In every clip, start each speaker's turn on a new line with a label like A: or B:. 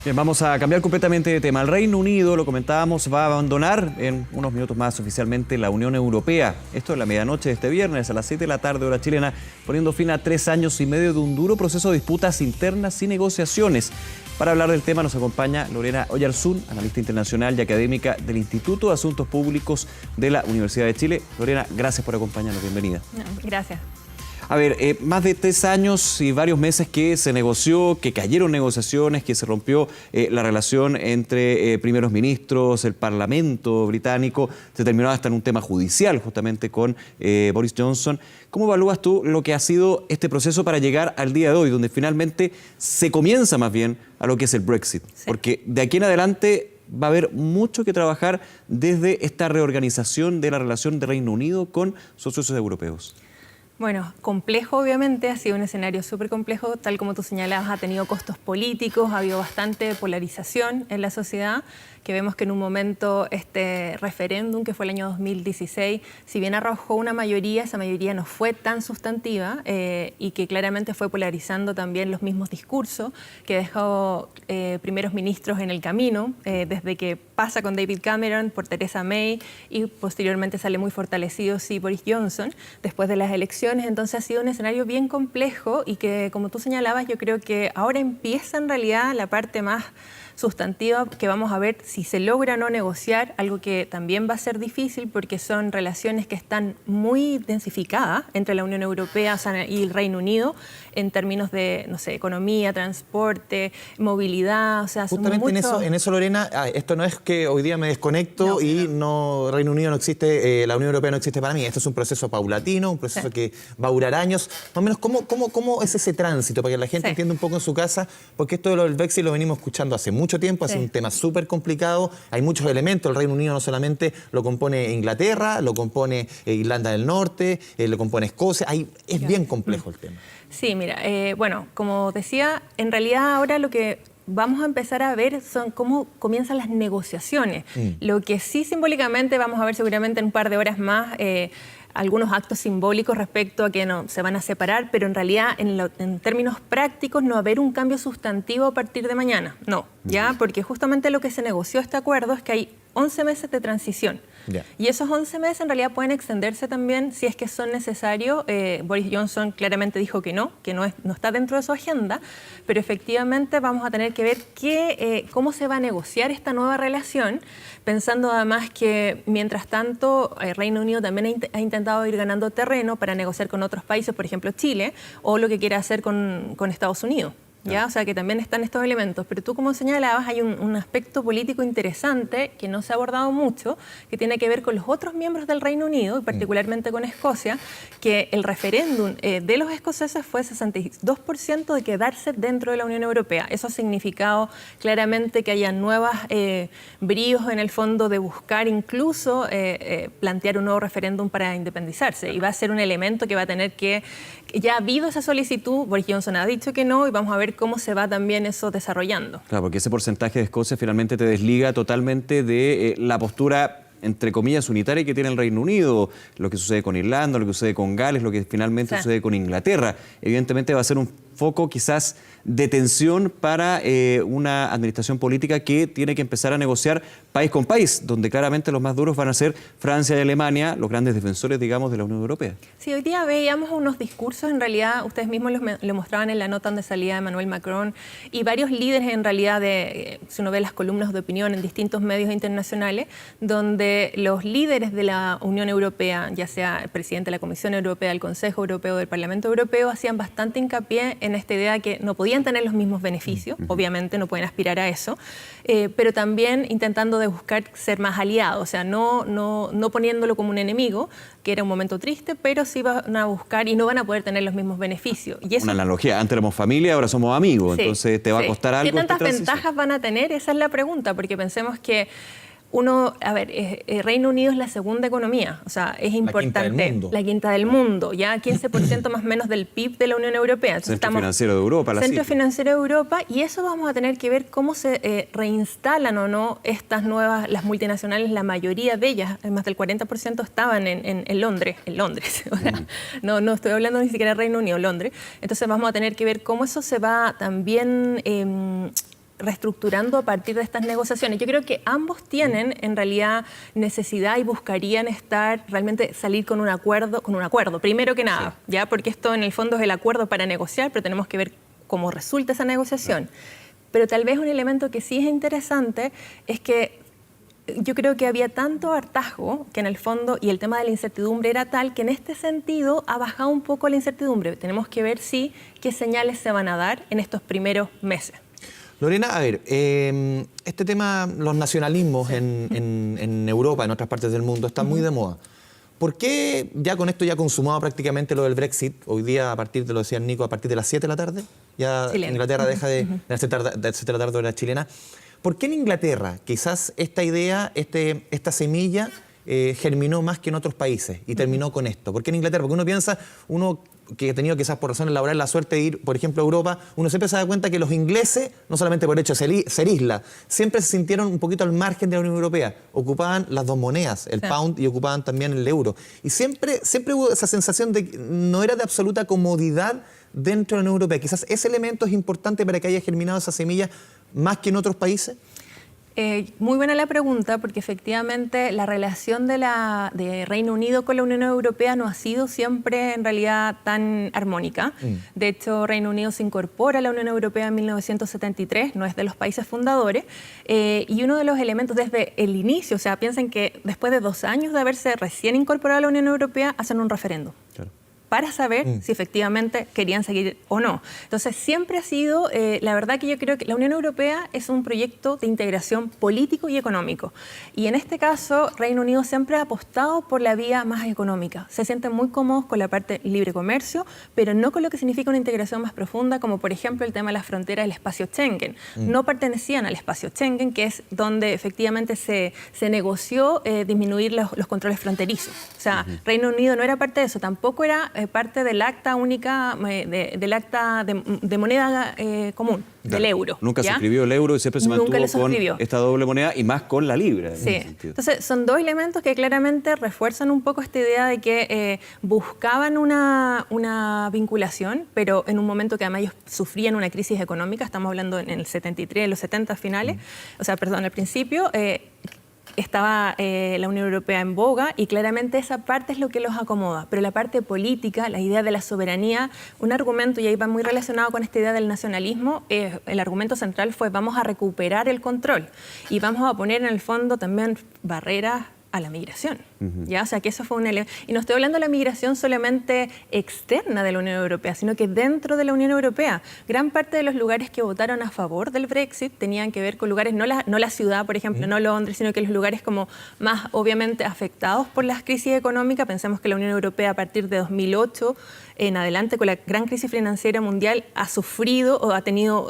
A: Bien, vamos a cambiar completamente de tema. El Reino Unido, lo comentábamos, va a abandonar en unos minutos más oficialmente la Unión Europea. Esto es la medianoche de este viernes, a las 7 de la tarde, hora chilena, poniendo fin a 3 años y medio de un duro proceso de disputas internas y negociaciones. Para hablar del tema nos acompaña Lorena Oyarzún, analista internacional y académica del Instituto de Asuntos Públicos de la Universidad de Chile. Lorena, gracias por acompañarnos. Bienvenida.
B: Gracias.
A: A ver, más de 3 años y varios meses que se negoció, que cayeron negociaciones, que se rompió la relación entre primeros ministros, el Parlamento británico, se terminó hasta en un tema judicial justamente con Boris Johnson. ¿Cómo evalúas tú lo que ha sido este proceso para llegar al día de hoy, donde finalmente se comienza más bien a lo que es el Brexit? Sí. Porque de aquí en adelante va a haber mucho que trabajar desde esta reorganización de la relación de Reino Unido con sus socios europeos.
B: Bueno, complejo obviamente, ha sido un escenario súper complejo, tal como tú señalabas, ha tenido costos políticos, ha habido bastante polarización en la sociedad, que vemos que en un momento este referéndum, que fue el año 2016, si bien arrojó una mayoría, esa mayoría no fue tan sustantiva y que claramente fue polarizando también los mismos discursos, que dejó primeros ministros en el camino, desde que pasa con David Cameron por Theresa May y posteriormente sale muy fortalecido Boris Johnson después de las elecciones. Entonces ha sido un escenario bien complejo y que, como tú señalabas, yo creo que ahora empieza en realidad la parte más sustantiva, que vamos a ver si se logra o no negociar, algo que también va a ser difícil porque son relaciones que están muy densificadas entre la Unión Europea y el Reino Unido en términos de, no sé, economía, transporte, movilidad, o sea,
C: justamente
B: son muchos...
C: en eso, Lorena, esto no es que hoy día me desconecto Reino Unido no existe, la Unión Europea no existe para mí. Esto es un proceso paulatino, un proceso que va a durar años. Más o menos, ¿cómo es ese tránsito? Para que la gente entienda un poco en su casa, porque esto de lo del Brexit lo venimos escuchando hace mucho tiempo, es un tema súper complicado, hay muchos elementos. El Reino Unido no solamente lo compone Inglaterra, lo compone Irlanda del Norte, lo compone Escocia, es bien complejo el tema.
B: Sí, mira, bueno, como decía, en realidad ahora lo que vamos a empezar a ver son cómo comienzan las negociaciones. Lo que sí simbólicamente vamos a ver seguramente en un par de horas más, algunos actos simbólicos respecto a que no se van a separar, pero en realidad en términos prácticos no va a haber un cambio sustantivo a partir de mañana. No, ¿ya? Porque justamente lo que se negoció este acuerdo es que hay 11 meses de transición. Y esos 11 meses en realidad pueden extenderse también si es que son necesarios. Boris Johnson claramente dijo que no está dentro de su agenda, pero efectivamente vamos a tener que ver cómo se va a negociar esta nueva relación, pensando además que mientras tanto el Reino Unido también ha intentado ir ganando terreno para negociar con otros países, por ejemplo Chile, o lo que quiere hacer con Estados Unidos. ¿Ya? O sea, que también están estos elementos. Pero tú, como señalabas, hay un aspecto político interesante que no se ha abordado mucho, que tiene que ver con los otros miembros del Reino Unido, y particularmente con Escocia, que el referéndum de los escoceses fue 62% de quedarse dentro de la Unión Europea. Eso ha significado claramente que haya nuevos bríos en el fondo de buscar incluso plantear un nuevo referéndum para independizarse. Y va a ser un elemento que va a tener que... Ya ha habido esa solicitud, Boris Johnson ha dicho que no, y vamos a ver cómo se va también eso desarrollando.
A: Claro, porque ese porcentaje de Escocia finalmente te desliga totalmente de la postura, entre comillas, unitaria que tiene el Reino Unido, lo que sucede con Irlanda, lo que sucede con Gales, lo que finalmente sucede con Inglaterra. Evidentemente va a ser un foco quizás de tensión para una administración política que tiene que empezar a negociar país con país, donde claramente los más duros van a ser Francia y Alemania, los grandes defensores, digamos, de la Unión Europea.
B: Sí, hoy día veíamos unos discursos, en realidad, ustedes mismos lo mostraban en la nota donde salía Emmanuel Macron, y varios líderes, en realidad, si uno ve las columnas de opinión en distintos medios internacionales, donde los líderes de la Unión Europea, ya sea el presidente de la Comisión Europea, el Consejo Europeo, del Parlamento Europeo, hacían bastante hincapié en esta idea de que no podían tener los mismos beneficios, obviamente no pueden aspirar a eso, pero también intentando de buscar ser más aliados, o sea, no poniéndolo como un enemigo, que era un momento triste, pero sí van a buscar y no van a poder tener los mismos beneficios. Y eso,
A: una analogía, antes éramos familia, ahora somos amigos, entonces te va a costar algo.
B: ¿Qué tantas ventajas van a tener? Esa es la pregunta, porque pensemos que Reino Unido es la segunda economía, o sea, es importante. La quinta del mundo, ya 15% más o menos del PIB de la Unión Europea. Entonces,
A: Centro financiero de Europa.
B: Centro financiero de Europa, y eso vamos a tener que ver cómo se reinstalan o no estas nuevas, las multinacionales, la mayoría de ellas, más del 40% estaban en Londres, o sea, no estoy hablando ni siquiera de Reino Unido, Londres. Entonces vamos a tener que ver cómo eso se va también reestructurando a partir de estas negociaciones. Yo creo que ambos tienen en realidad necesidad y buscarían realmente salir con un acuerdo, primero que nada, ¿ya? Porque esto en el fondo es el acuerdo para negociar, pero tenemos que ver cómo resulta esa negociación. Pero tal vez un elemento que sí es interesante es que yo creo que había tanto hartazgo que en el fondo, y el tema de la incertidumbre era tal, que en este sentido ha bajado un poco la incertidumbre. Tenemos que ver qué señales se van a dar en estos primeros meses.
C: Lorena, a ver, este tema, los nacionalismos en Europa, en otras partes del mundo, está muy de moda. ¿Por qué ya con esto ya consumado prácticamente lo del Brexit? Hoy día, a partir de lo decía Nico, a partir de las 7 de la tarde, ya chilena. Inglaterra deja de las 7 de la tarde hora chilena. ¿Por qué en Inglaterra quizás esta idea, esta semilla germinó más que en otros países y terminó con esto? ¿Por qué en Inglaterra? Porque uno que ha tenido quizás por razones laborales la suerte de ir, por ejemplo, a Europa, uno siempre se da cuenta que los ingleses, no solamente por el hecho de ser isla, siempre se sintieron un poquito al margen de la Unión Europea. Ocupaban las dos monedas, el pound, y ocupaban también el euro. Y siempre hubo esa sensación de que no era de absoluta comodidad dentro de la Unión Europea. Quizás ese elemento es importante para que haya germinado esa semilla más que en otros países.
B: Muy buena la pregunta, porque efectivamente la relación de Reino Unido con la Unión Europea no ha sido siempre en realidad tan armónica. De hecho, Reino Unido se incorpora a la Unión Europea en 1973, no es de los países fundadores, y uno de los elementos desde el inicio, o sea, piensen que después de 2 años de haberse recién incorporado a la Unión Europea, hacen un referéndum. Claro. Para saber si efectivamente querían seguir o no. Entonces, siempre ha sido, la verdad que yo creo que la Unión Europea es un proyecto de integración político y económico. Y en este caso, Reino Unido siempre ha apostado por la vía más económica. Se sienten muy cómodos con la parte libre comercio, pero no con lo que significa una integración más profunda, como por ejemplo el tema de la frontera del espacio Schengen. No pertenecían al espacio Schengen, que es donde efectivamente se negoció disminuir los controles fronterizos. O sea, Reino Unido no era parte de eso, tampoco era parte del acta única, del acta de moneda común, del euro.
A: Nunca se escribió el euro y siempre se mantuvo con esta doble moneda y más con la libra.
B: Sí, entonces son 2 elementos que claramente refuerzan un poco esta idea de que buscaban una vinculación, pero en un momento que además ellos sufrían una crisis económica, estamos hablando en el 73, en los 70 finales, o sea, perdón, al principio, estaba la Unión Europea en boga y claramente esa parte es lo que los acomoda. Pero la parte política, la idea de la soberanía, un argumento, y ahí va muy relacionado con esta idea del nacionalismo, el argumento central fue vamos a recuperar el control y vamos a poner en el fondo también barreras a la migración. ¿Ya? O sea, que eso fue un elemento. Y no estoy hablando de la migración solamente externa de la Unión Europea, sino que dentro de la Unión Europea. Gran parte de los lugares que votaron a favor del Brexit tenían que ver con lugares, no la ciudad, por ejemplo, no Londres, sino que los lugares como más obviamente afectados por las crisis económicas. Pensemos que la Unión Europea a partir de 2008 en adelante, con la gran crisis financiera mundial, ha sufrido o ha tenido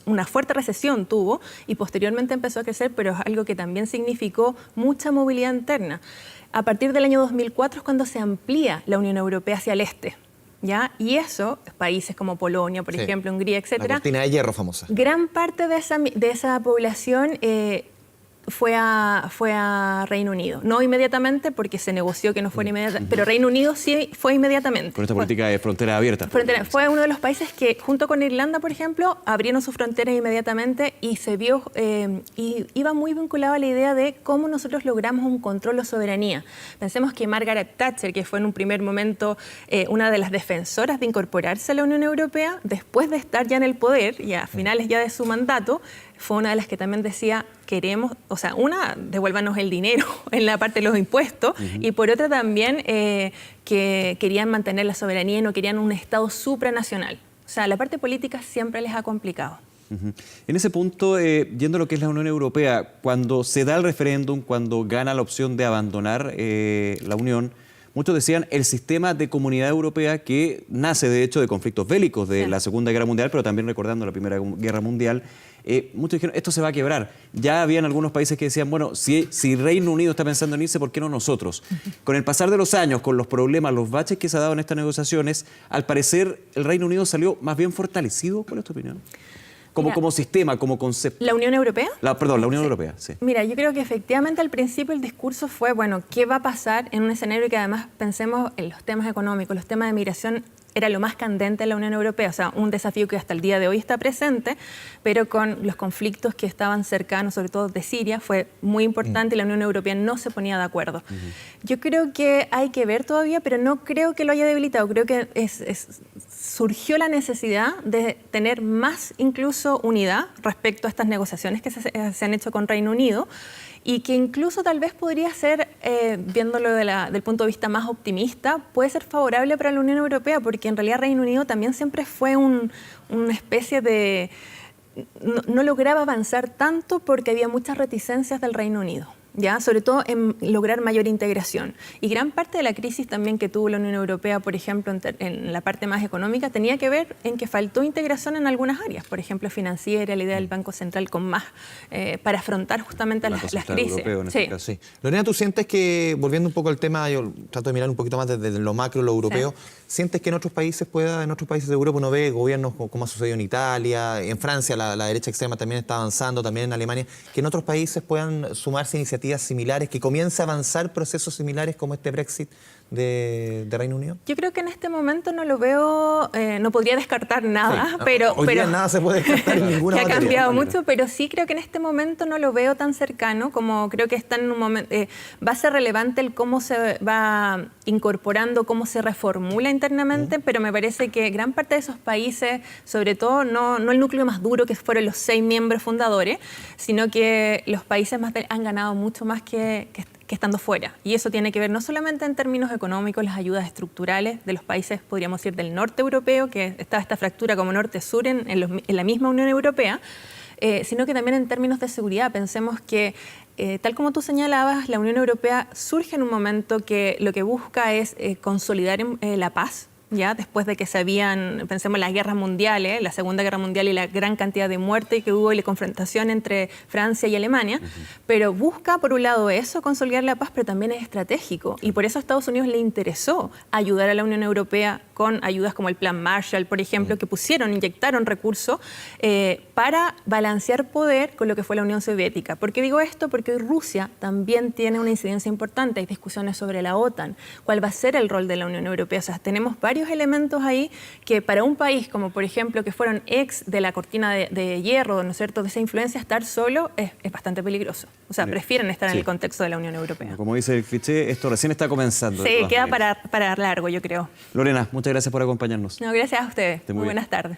B: una fuerte recesión tuvo y posteriormente empezó a crecer, pero es algo que también significó mucha movilidad interna. A partir del año 2004 es cuando se amplía la Unión Europea hacia el este. ¿Ya? Y eso, países como Polonia, por ejemplo, Hungría, etcétera.
C: La cortina de hierro famosa.
B: Gran parte de esa población fue a Reino Unido. No inmediatamente, porque se negoció que no fuera inmediatamente, pero Reino Unido sí fue inmediatamente.
A: Con esta política de frontera abierta.
B: Fue uno de los países que, junto con Irlanda, por ejemplo, abrieron sus fronteras inmediatamente y se vio, y iba muy vinculado a la idea de cómo nosotros logramos un control o soberanía. Pensemos que Margaret Thatcher, que fue en un primer momento una de las defensoras de incorporarse a la Unión Europea, después de estar ya en el poder y a finales ya de su mandato, fue una de las que también decía, queremos, o sea, devuélvanos el dinero en la parte de los impuestos, y por otra también que querían mantener la soberanía y no querían un Estado supranacional. O sea, la parte política siempre les ha complicado.
A: En ese punto, yendo a lo que es la Unión Europea, cuando se da el referéndum, cuando gana la opción de abandonar la Unión, muchos decían el sistema de comunidad europea que nace de hecho de conflictos bélicos de la Segunda Guerra Mundial, pero también recordando la Primera Guerra Mundial. Muchos dijeron, esto se va a quebrar. Ya habían algunos países que decían, bueno, si Reino Unido está pensando en irse, ¿por qué no nosotros? Con el pasar de los años, con los problemas, los baches que se ha dado en estas negociaciones, al parecer el Reino Unido salió más bien fortalecido. ¿Cuál es tu opinión? Como sistema, como concepto.
B: ¿La Unión Europea?
A: La Unión Europea, sí.
B: Mira, yo creo que efectivamente al principio el discurso fue, bueno, ¿qué va a pasar en un escenario que además pensemos en los temas económicos, los temas de migración? era lo más candente en la Unión Europea, o sea, un desafío que hasta el día de hoy está presente, pero con los conflictos que estaban cercanos, sobre todo de Siria, fue muy importante y la Unión Europea no se ponía de acuerdo. Yo creo que hay que ver todavía, pero no creo que lo haya debilitado, creo que surgió la necesidad de tener más incluso unidad respecto a estas negociaciones que se han hecho con Reino Unido, y que incluso tal vez podría ser, viéndolo del punto de vista más optimista, puede ser favorable para la Unión Europea, porque en realidad Reino Unido también siempre fue una especie de... No lograba avanzar tanto porque había muchas reticencias del Reino Unido, ¿ya? Sobre todo en lograr mayor integración. Y gran parte de la crisis también que tuvo la Unión Europea, por ejemplo, en la parte más económica, tenía que ver en que faltó integración en algunas áreas, por ejemplo, financiera, la idea del Banco Central con más, para afrontar justamente las crisis.
C: Europeo, en este caso. Sí. Lorena, ¿tú sientes que, volviendo un poco al tema, yo trato de mirar un poquito más desde lo macro, lo europeo, sientes que en otros países de Europa uno ve gobiernos como ha sucedido en Italia, en Francia la derecha extrema también está avanzando, también en Alemania, que en otros países puedan sumarse iniciativas similares, que comience a avanzar procesos similares como este Brexit de Reino Unido?
B: Yo creo que en este momento no lo veo, no podría descartar nada, pero...
C: Hoy día nada se puede descartar en ninguna
B: materia.
C: Ha
B: cambiado mucho, pero sí creo que en este momento no lo veo tan cercano, como creo que está en un momento... va a ser relevante el cómo se va incorporando, cómo se reformula internamente, pero me parece que gran parte de esos países, sobre todo no el núcleo más duro, que fueron los 6 miembros fundadores, sino que los países han ganado mucho más que estando fuera. Y eso tiene que ver no solamente en términos económicos, las ayudas estructurales de los países, podríamos decir, del norte europeo, que está esta fractura como norte-sur en la misma Unión Europea, sino que también en términos de seguridad. Pensemos que, tal como tú señalabas, la Unión Europea surge en un momento que lo que busca es consolidar la paz, ya después de que pensemos en las guerras mundiales, la Segunda Guerra Mundial y la gran cantidad de muerte que hubo y la confrontación entre Francia y Alemania, pero busca por un lado eso, consolidar la paz, pero también es estratégico, y por eso a Estados Unidos le interesó ayudar a la Unión Europea con ayudas como el Plan Marshall, por ejemplo, que inyectaron recursos para balancear poder con lo que fue la Unión Soviética. ¿Por qué digo esto? Porque hoy Rusia también tiene una incidencia importante, hay discusiones sobre la OTAN, cuál va a ser el rol de la Unión Europea, o sea, tenemos varios elementos ahí que para un país como por ejemplo que fueron ex de la cortina de hierro, ¿no es cierto?, de esa influencia, estar solo es bastante peligroso. O sea, prefieren estar en el contexto de la Unión Europea.
A: Como dice el cliché, esto recién está comenzando.
B: Sí, queda para largo, yo creo.
A: Lorena, muchas gracias por acompañarnos.
B: No, gracias a ustedes. Muy buenas tardes.